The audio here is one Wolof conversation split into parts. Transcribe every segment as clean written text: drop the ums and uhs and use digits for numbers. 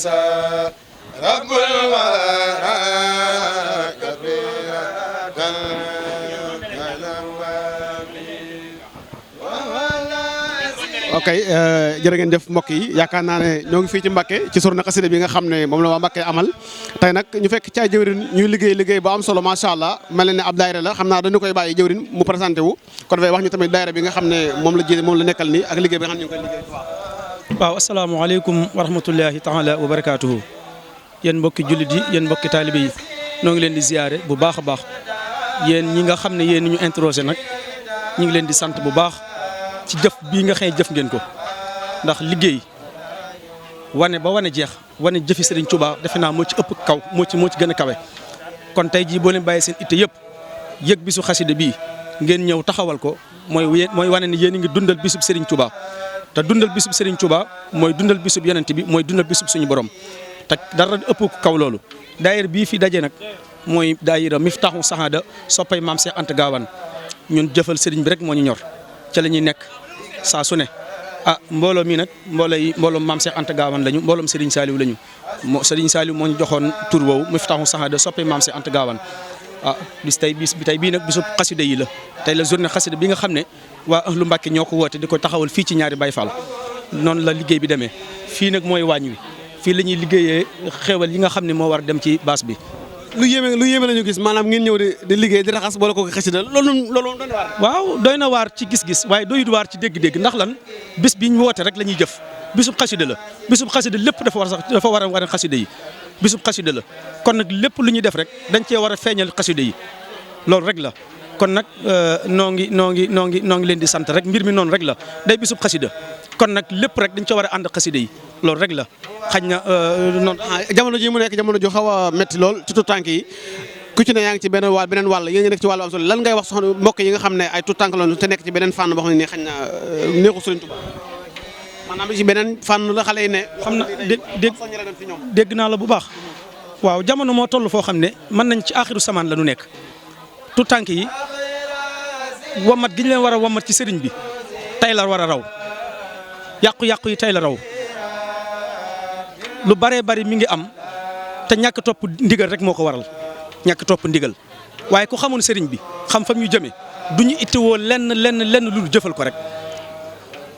رب الورى ok jërë ngeen jëf mbokk yi yaakaar naa ne ñoo ngi fii ci Mbacké ci journée xasida bi nga xam ne moom la waa Mbacké amal tey nag ñu fekk ci ay jëwrin ñuy liggéey ba am solo macha allah mel na ne ab daayira la xam naa dañu koy bàyyi jëwrin mu présenté wu kon dafay wax ñu tamit daayira bi nga xam ne moom la nekkal nii ak liggéey bi nga xam ne ñu ngi koy liggéey. waaw asalaamaaleykum wa rahmatullahi taala wa barakaatuhu yéen mbokki jullit yi yéen mbokki taalibe yi noo ngi leen di ziyaare bu baax a baax yéen ñi nga xam ne yéen ñu introsé nag ñu ngi leen di sant bu baax ci jëf bii nga xëy jëf ngeen ko ndax liggéey wane ba wane jeex wane jëfi Serigne Touba defe naa moo ci ëpp kaw moo ci gën a kawe kon tey jii boo leen bàyyee seen itte yëpp yëg bisu xasida bii ngeen ñëw taxawal ko mooy wane ne yéen a ngi dundal bisub Serigne Touba te dundal bisub Serigne Touba mooy dundal bisub yonent bi mooy dundal bisub suñu borom te dara ëpp ko kaw loolu daayira bii fi daje nag mooy daayira Miftahoul Sahada soppay maam Cheikh Anta Gawane ñun jëfal Serigne bi rek moo ñu ñor ca la ñuy nekk saa su ne mbooloo mi nag mbooloom maam Cheikh Anta Gawane lañu mbooloom Serigne Saliou lañu Serigne Saliou moo ñu joxoon tur woowu Miftahoul Sahada soppay maam Cheikh Anta Gawane bis bi tey bii nag bisu xasida yi la tey la journée xasida bi nga xam ne waa ahlu Mbacké ñoo ko woote di ko taxawal fii ci ñaari Baye Fall noonu la liggéey bi demee fii nag mooy waañ wi fii la ñuy liggéeyee xéewal yi nga xam ne moo war dem ci baas bi. lu yéeme la ñu gis maanaam ngeen ñëw di liggéey di raxas boole ko xasida loolu doy na waar. waaw doy na waar ci gis-gis waaye doyut waar ci dégg-dégg ndax lan bis bi ñu woote rek la ñuy jëf bisub xasida la bisub xasida lépp dafa war a xasida yi bisub xasida la kon nag lépp lu ñuy def rek dañ cee war a feeñal xasida yi loolu rek la kon nag noo ngi leen di sant rek mbir mi noonu rek la day bisub xasida kon nag lépp rek dañ cee war a ànd xasida yi loolu rek la xañ na noonu. jamono ji mu nekk jamono ju xaw a métti lool ci tuutànk yi ku ci ne yaa ngi ci beneen wàll yéen ngi nekk ci wàllu am solo lan ngay wax soxna mbokk yi nga xam ne ay tuutànk lañu te nekk ci beneen fànn boo xam ne nii xañ na neexu Sëriñ Tuubaa maanaam ci beneen fànn la xale yi ne. xam na dégg naa la bu baax waaw jamono moo toll foo xam ne mën nañ ci aaxiru samaan la ñu nekk tuutànk yi wamat gi ñu leen war a wamat ci sëriñ bi tey la war a raw yàqu-yàqu yi tey la raw lu baree bari mi ngi am te ñàkk topp ndigal rek moo ko waral ñàkk topp ndigal waaye ku xamoon sëriñ bi xam fam ñu jëmee du ñu ittiwoo lenn lu jëfal ko rek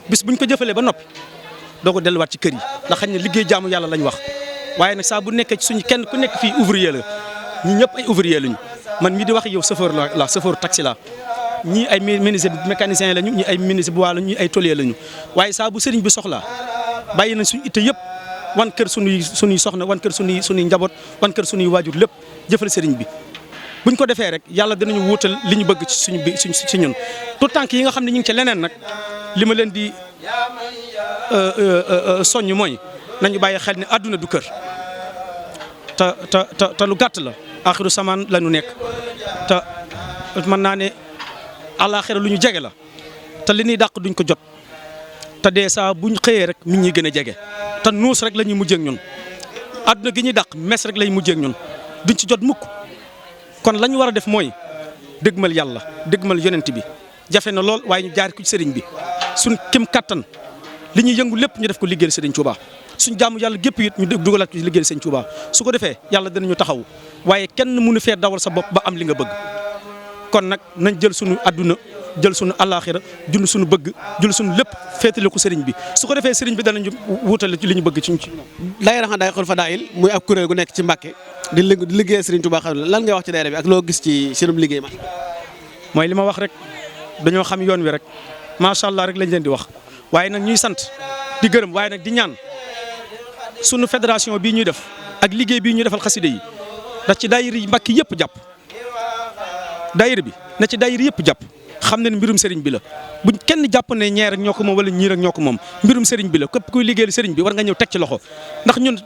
bis buñ ko jëfalee ba noppi doo ko delluwaat ci kër yi ndax xañ ne liggéey jaamu yàlla lañ wax waaye nag saa bu nekkee ci suñu kenn ku nekk fii ouvrier la ñi ñëpp ay ouvrier lañu man mii di wax yow chauffeur la chauffeur taxi la ñii ay menuisier mécanicien lañu ñii ay menuisier bois lañu ñii ay tôlier lañu waaye saa bu sëriñ bi soxlaa bàyyi nañ suñu itte yëpp wan kër suñuy soxna wan kër suñuy njaboot wan kër suñuy waajur lépp jëfal sëriñ bi buñ ko defee rek yàlla dinañu wuutal li ñu bëgg ci ñun tout tànk yi nga xam ne ñu ngi ci leneen nag li ma leen di soññ mooy nañu bàyyi xel ne àdduna du kër te lu gàtt la axiru samaan la ñu nekk te mën naa ne àllaaxira lu ñu jege la te li ñuy dàq duñ ko jot te dee saa buñ xëyee rek mi ñuy gën a jege te nuus rek la ñuy mujjee ak ñun àdduna gi ñuy dàq mes rek lay mujjee ak ñun duñ ci jot mukk kon la ñu war a def mooy dëgmal yàlla dëgmal yonent bi jafe na lool waaye ñu jaar ko ci sëriñ bi suñ kem kattan li ñuy yëngu lépp ñu def ko liggéeyal sëriñ Touba suñ jaamu yàlla gépp it ñu dugalaat ko ci liggéeyal sëriñ Touba su ko defee yàlla dinañu taxaw waaye kenn mënu fee dawal sa bopp ba am li nga bëgg kon nag nañ jël suñu àdduna jël suñu àllaaxira jël suñu bëgg jël suñu lépp féetale ko sëriñ bi su ko defee sëriñ bi danañu wutale ci li ñu bëgg ci daayira Xadaa'il Fadaa'il muy ab kuréel gu nekk ci Mbacké di liggéeyal sëriñ Touba xam lan ngay wax ci daayira bi ak loo gis ci seenum liggéey ma mooy li ma wax rek dañoo xam yoon wi rek macha allah rek lañ leen di wax waaye nag ñuy sant di gërëm waaye nag di ñaan sunu fédération bii ñuy def ak liggéey bii ñuy defal xasida yi ndax ci daayira yi Mbacké yëpp jàpp daayira bi na ci daayira yëpp jàpp xam ne mbirum sëriñ bi la buñ kenn jàpp ne ñee rek ñoo ko moom wala ñii rek ñoo ko moom mbirum sëriñ bi la képp kuy liggéeyal sëriñ bi war nga ñëw teg ci loxo ndax ñun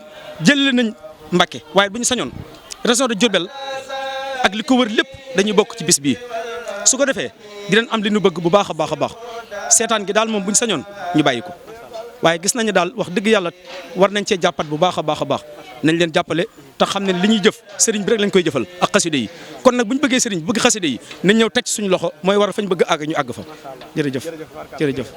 jëlee nañ Mbacké waaye bu ñu sañoon région de Diourbel ak li ko wër lépp dañuy bokk ci bis bii su ko defee dinañ am li ñu bëgg bu baax a baax a baax seetaan gi daal moom bu ñu sañoon ñu bàyyi ko waaye gis nañu daal wax dëgg yàlla war nañ cee jàppat bu baax a baax a baax nañ leen jàppale te xam ne li ñuy jëf sëriñ bi rek lañ koy jëfal ak xaside yi kon nag bu ñu bëggee sëriñ bëgg xaside yi nañ ñëw teg suñu loxo mooy war a fañ bëgg àgg ñu àgg fa jërëjëf